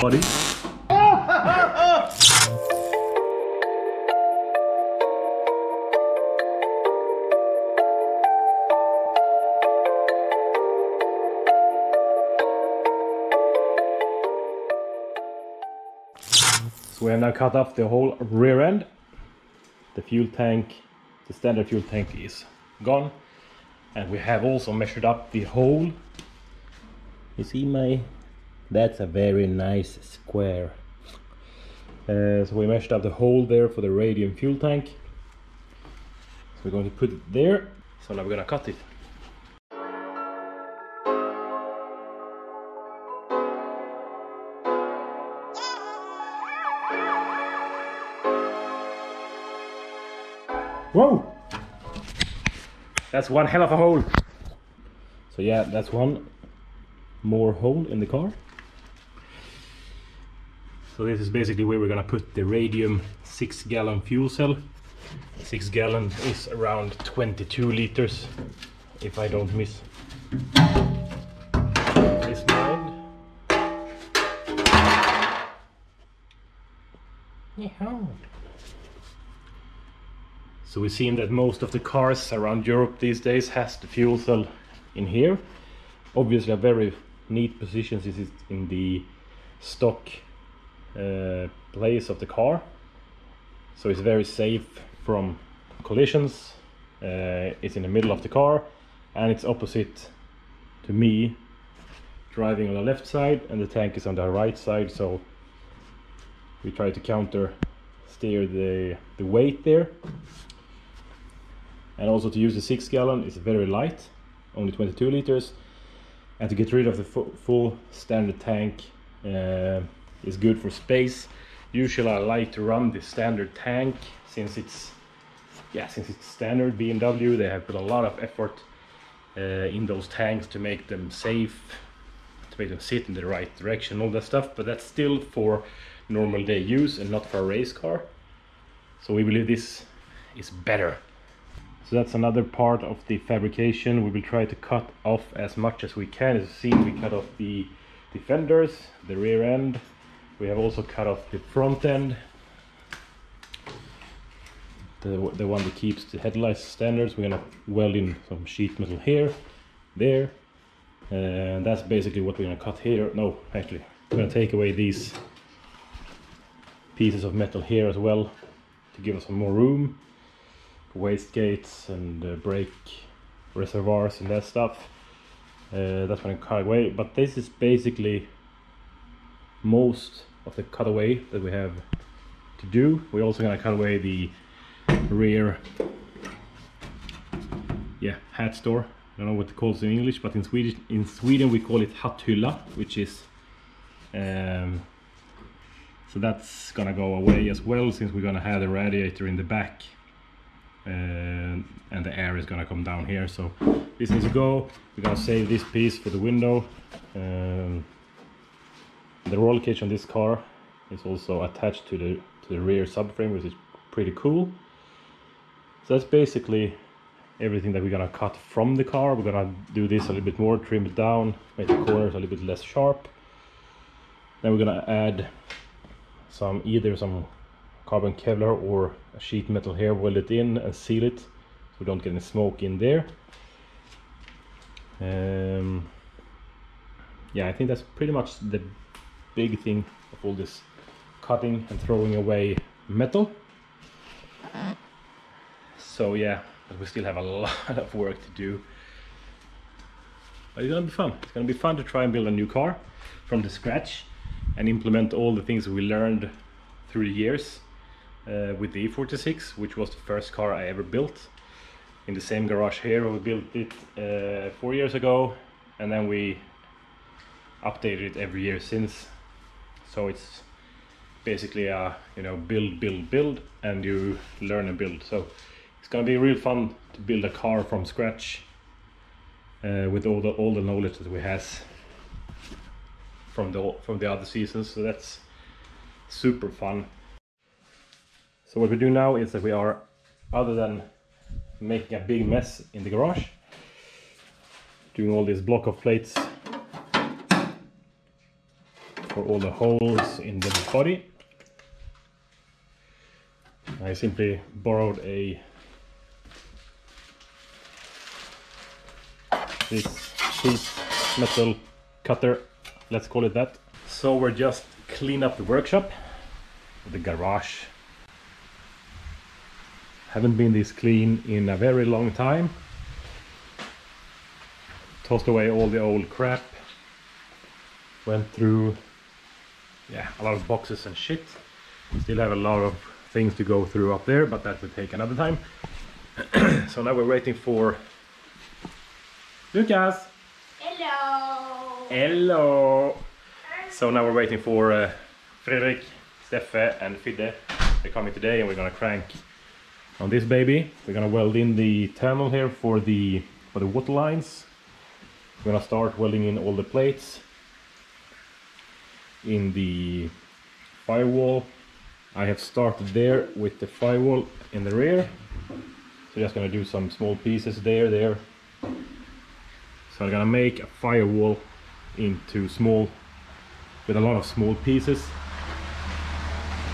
Buddy. So we have now cut off the whole rear end. The fuel tank, the standard fuel tank is gone. And we have also measured up the hole. You see that's a very nice square. So we measured up the hole there for the radium fuel tank. So we're going to put it there. So now we're going to cut it. Whoa! That's one hell of a hole. So yeah, that's one more hole in the car. So this is basically where we're gonna put the radium 6-gallon fuel cell. 6 gallon is around 22 liters, if I don't miss this mind. Yeah. So we've seen that most of the cars around Europe these days has the fuel cell in here. Obviously a very neat position is it in the stock place of the car. So it's very safe from collisions. It's in the middle of the car and it's opposite to me driving on the left side and the tank is on the right side. So we try to counter steer the weight there. And also to use the 6-gallon is very light, only 22 liters. And to get rid of the full standard tank is good for space. Usually I like to run the standard tank since it's standard BMW. They have put a lot of effort in those tanks to make them safe, to make them sit in the right direction, all that stuff. But that's still for normal day use and not for a race car. So we believe this is better. So that's another part of the fabrication. We will try to cut off as much as we can. As you see, we cut off the fenders, the rear end. We have also cut off the front end, the one that keeps the headlights standards. We're gonna weld in some sheet metal here, there, and that's basically what we're gonna cut here. No, actually, we're gonna take away these pieces of metal here as well to give us some more room. Waste gates and brake reservoirs and that stuff. That's when I cut away, but this is basically most of the cutaway that we have to do. We're also going to cut away the rear hat store. I don't know what it calls in English, but in Sweden we call it hatthylla, which is so that's gonna go away as well, since we're gonna have the radiator in the back. And the air is gonna come down here, so this needs to go. We're gonna save this piece for the window. The roll cage on this car is also attached to the rear subframe, which is pretty cool. So that's basically everything that we're gonna cut from the car. We're gonna do this a little bit more, trim it down, make the corners a little bit less sharp. Then we're gonna add either some carbon Kevlar or a sheet metal here, weld it in and seal it so we don't get any smoke in there. Yeah, I think that's pretty much the big thing of all this cutting and throwing away metal. So yeah, but we still have a lot of work to do. But it's gonna be fun. It's gonna be fun to try and build a new car from the scratch and implement all the things we learned through the years. With the E46, which was the first car I ever built in the same garage here. We built it 4 years ago, and then we updated it every year since. So it's basically a build, and you learn and build. So it's gonna be real fun to build a car from scratch with all the knowledge that we has from the other seasons. So that's super fun. So what we do now is that we are, other than making a big mess in the garage, doing all this block of plates for all the holes in the body. I simply borrowed this sheet metal cutter, let's call it that. So we're just clean up the workshop, the garage. Haven't been this clean in a very long time. Tossed away all the old crap. Went through, yeah, a lot of boxes and shit. Still have a lot of things to go through up there, but that will take another time. So now we're waiting for Lucas. Hello. Hello. So now we're waiting for Fredrik, Steffe and Fidde. They're coming today and we're gonna crank on this baby. We're gonna weld in the tunnel here for the water lines. We're gonna start welding in all the plates in the firewall. I have started there with the firewall in the rear. So just gonna do some small pieces there. So I'm gonna make a firewall into small, with a lot of small pieces,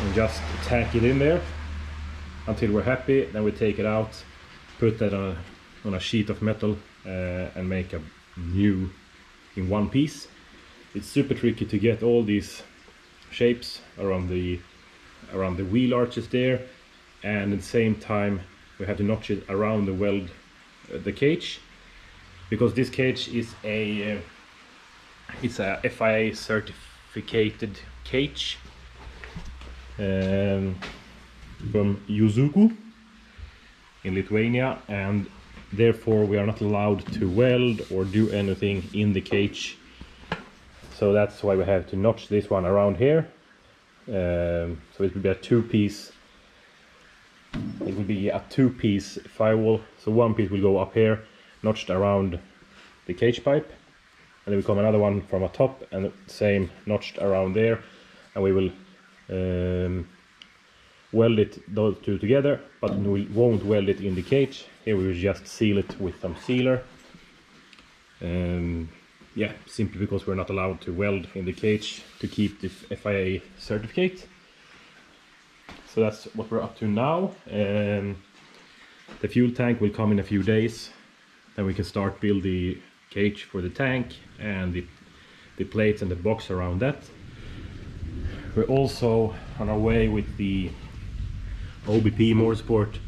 and just tack it in there until we're happy. Then we take it out, put that on a sheet of metal and make a new in one piece. It's super tricky to get all these shapes around the wheel arches there, and at the same time we have to notch it around the weld, the cage, because this cage is it's a FIA certificated cage from Juzuku in Lithuania, and therefore we are not allowed to weld or do anything in the cage. So that's why we have to notch this one around here. So it will be a two-piece. It will be a two-piece firewall. So one piece will go up here, notched around the cage pipe, and then will come another one from a top, and the same notched around there, and we will weld those two together, but we won't weld it in the cage. Here we will just seal it with some sealer. Yeah, simply because we're not allowed to weld in the cage to keep the FIA certificate. So that's what we're up to now. The fuel tank will come in a few days. Then we can start build the cage for the tank and the plates and the box around that. We're also on our way with the OBP Motorsport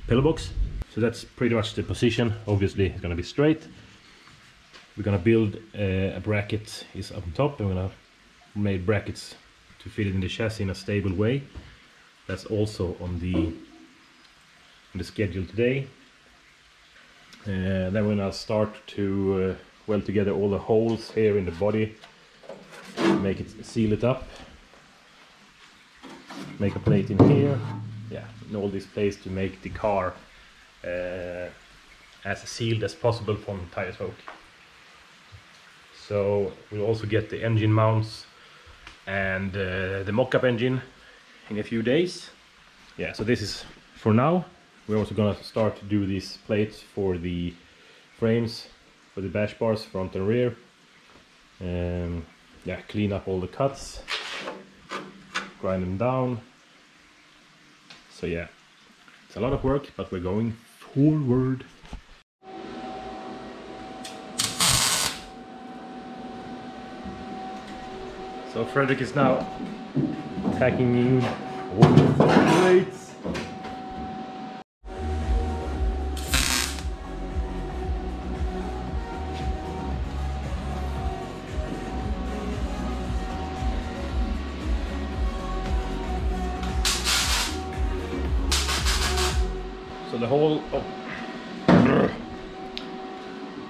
pillow box. So that's pretty much the position. Obviously it's gonna be straight. We're gonna build a bracket is up on top, and we're gonna make brackets to fit it in the chassis in a stable way. That's also on the schedule today. Then we're gonna start to weld together all the holes here in the body, make it, seal it up, make a plate in here, yeah, and all these plates to make the car as sealed as possible from tire smoke. So we'll also get the engine mounts and the mock-up engine in a few days. Yeah, so this is for now. We're also gonna start to do these plates for the frames, for the bash bars, front and rear. Yeah, clean up all the cuts, grind them down. So yeah, it's a lot of work, but we're going forward. So Fredrik is now tacking in all the plates. So the whole,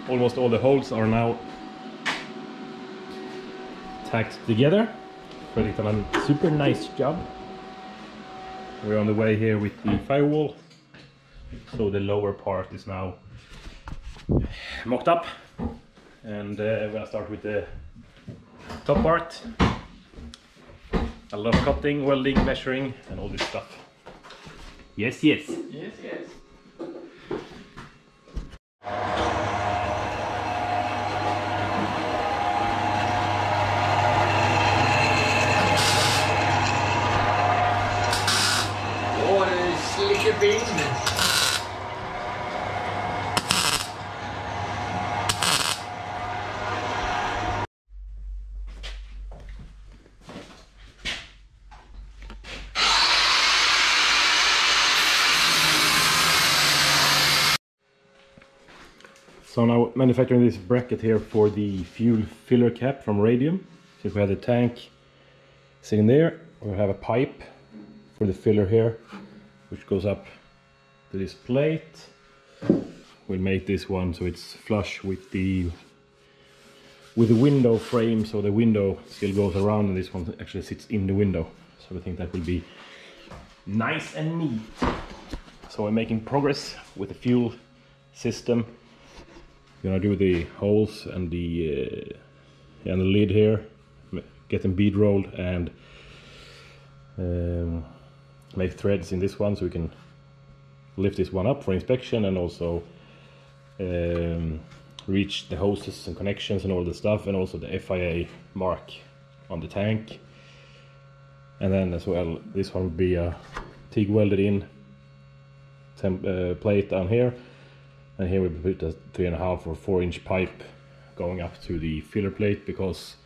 almost all the holes are now tacked together. Fredrik done a super nice job. We're on the way here with the firewall. So the lower part is now mocked up, and we're gonna start with the top part. A lot of cutting, welding, measuring, and all this stuff. Yes, yes. Yes, yes. So now manufacturing this bracket here for the fuel filler cap from Radium. Since we have the tank sitting there, we'll have a pipe for the filler here, which goes up to this plate. We'll make this one so it's flush with the window frame, so the window still goes around and this one actually sits in the window. So I think that will be nice and neat. So we're making progress with the fuel system. Gonna do the holes and the lid here, get them bead rolled and make threads in this one so we can lift this one up for inspection and also reach the hoses and connections and all the stuff, and also the FIA mark on the tank. And then as well, this one will be a TIG welded in plate down here, and here we put a 3.5 or 4 inch pipe going up to the filler plate, because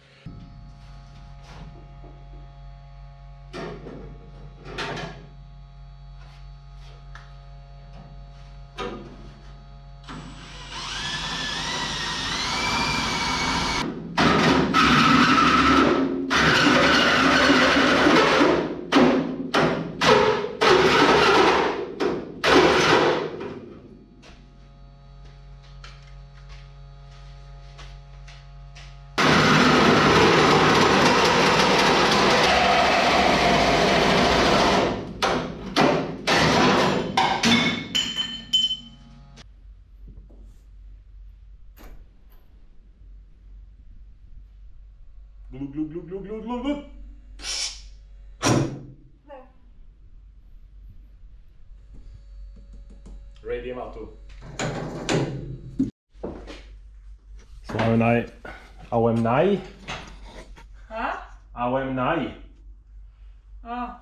glug, glug, glug, glug, glug, glug, glug. Radium auto. Så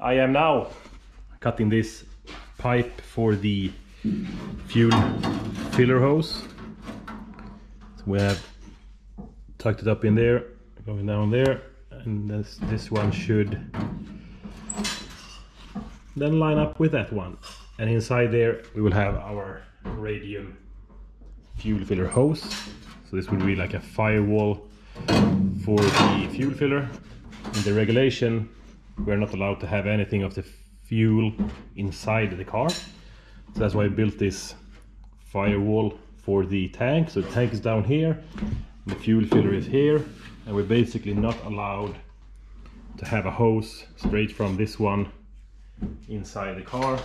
I am now cutting this pipe for the fuel filler hose. So we have tucked it up in there, going down there, and this one should then line up with that one. And inside there we will have our Radium fuel filler hose. So this will be like a firewall for the fuel filler. In the regulation, we're not allowed to have anything of the fuel inside the car. So that's why I built this firewall for the tank. So the tank is down here, the fuel filler is here, and we're basically not allowed to have a hose straight from this one inside the car,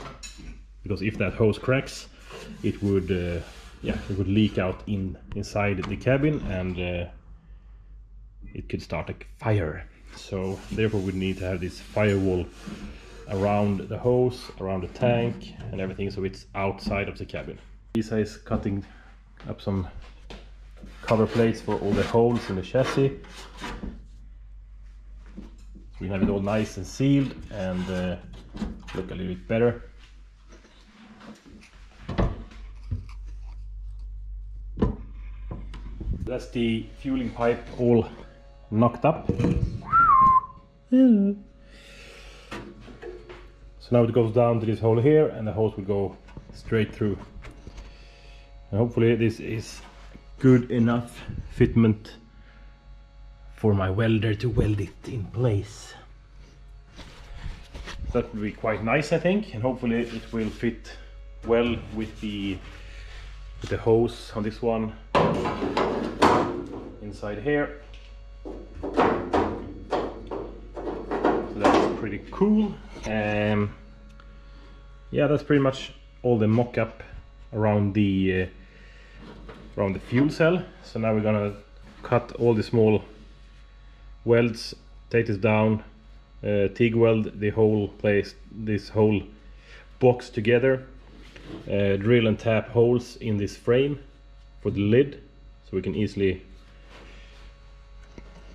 because if that hose cracks, it would leak out inside the cabin, and it could start a fire. So therefore we need to have this firewall around the hose, around the tank and everything, so it's outside of the cabin. Lisa is cutting up some cover plates for all the holes in the chassis. We have it all nice and sealed and look a little bit better. That's the fueling pipe all knocked up. So now it goes down to this hole here, and the hose will go straight through. And hopefully this is good enough fitment for my welder to weld it in place. That will be quite nice, I think, and hopefully it will fit well with the hose on this one inside here. So that's pretty cool. Yeah, that's pretty much all the mock-up around the fuel cell. So now we're gonna cut all the small welds, take this down, TIG weld the whole place, this whole box together, drill and tap holes in this frame for the lid, so we can easily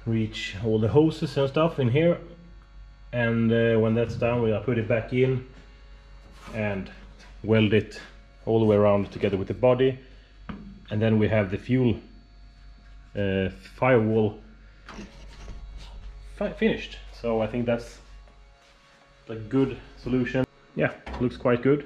reach all the hoses and stuff in here. And when that's done, we'll put it back in and weld it all the way around together with the body, and then we have the fuel firewall finished. So I think that's a good solution. Yeah, looks quite good.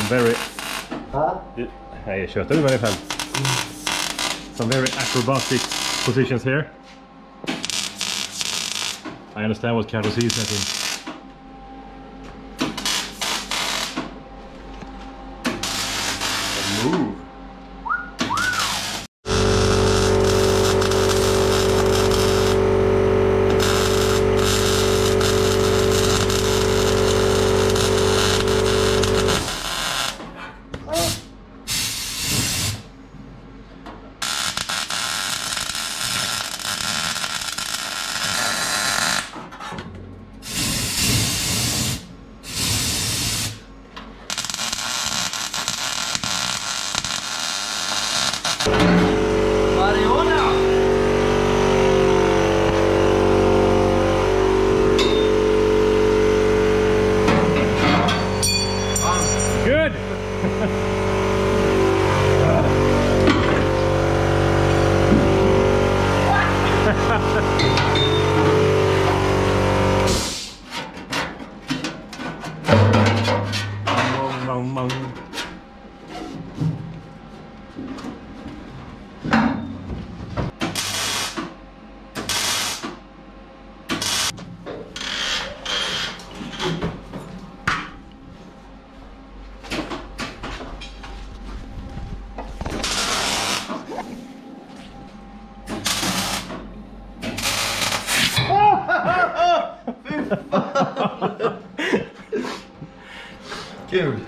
some very... Some very acrobatic positions here. I understand what Carlos is setting. Move. Good. Gud.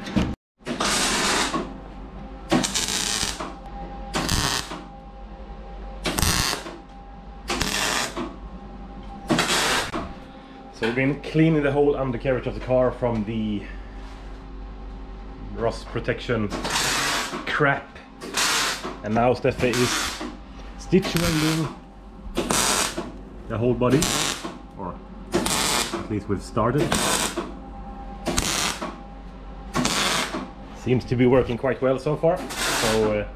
So we've been cleaning the whole undercarriage of the car from the rust protection crap, and now Steffe is stitch welding the whole body, or at least we've started. Seems to be working quite well so far. So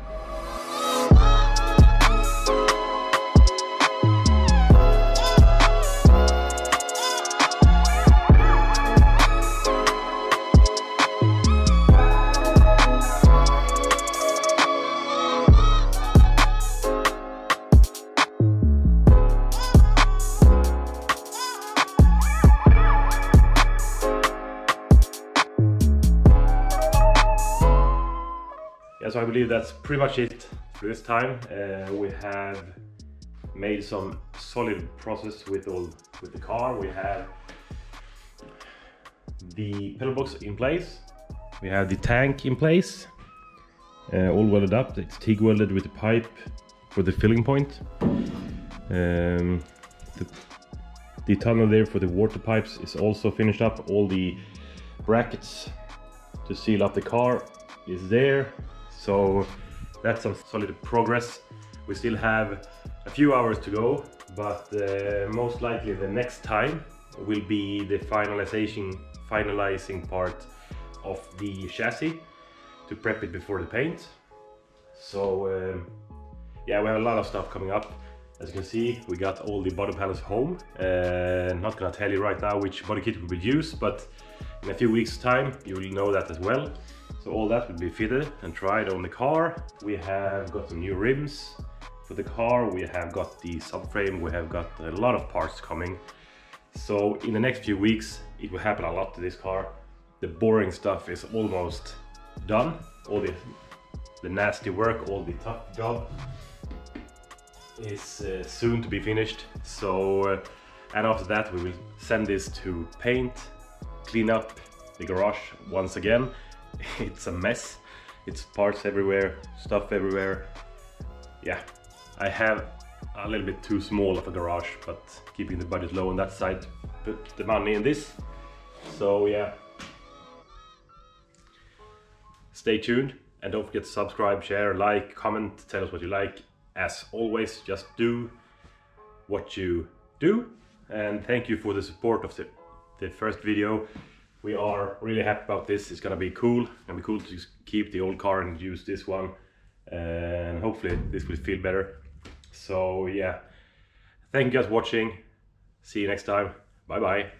so I believe that's pretty much it for this time. We have made some solid process with the car. We have the pedal box in place. We have the tank in place, all welded up. It's TIG welded with the pipe for the filling point. The tunnel there for the water pipes is also finished up. All the brackets to seal up the car is there. So that's some solid progress. We still have a few hours to go, but most likely the next time will be the finalizing part of the chassis to prep it before the paint. So yeah, we have a lot of stuff coming up. As you can see, we got all the body panels home. Not gonna tell you right now which body kit we will use, but in a few weeks time you will know that as well. So all that will be fitted and tried on the car. We have got some new rims for the car. We have got the subframe. We have got a lot of parts coming. So in the next few weeks, it will happen a lot to this car. The boring stuff is almost done. All the nasty work, all the tough job is soon to be finished. So and after that, we will send this to paint, clean up the garage once again. It's a mess. It's parts everywhere, stuff everywhere. Yeah, I have a little bit too small of a garage, but keeping the budget low on that side, put the money in this. So yeah, stay tuned and don't forget to subscribe, share, like, comment, tell us what you like. As always, just do what you do, and thank you for the support of the first video. We are really happy about this. It's gonna be cool. It's gonna be cool to keep the old car and use this one, and hopefully this will feel better. So yeah, thank you guys for watching. See you next time. Bye bye.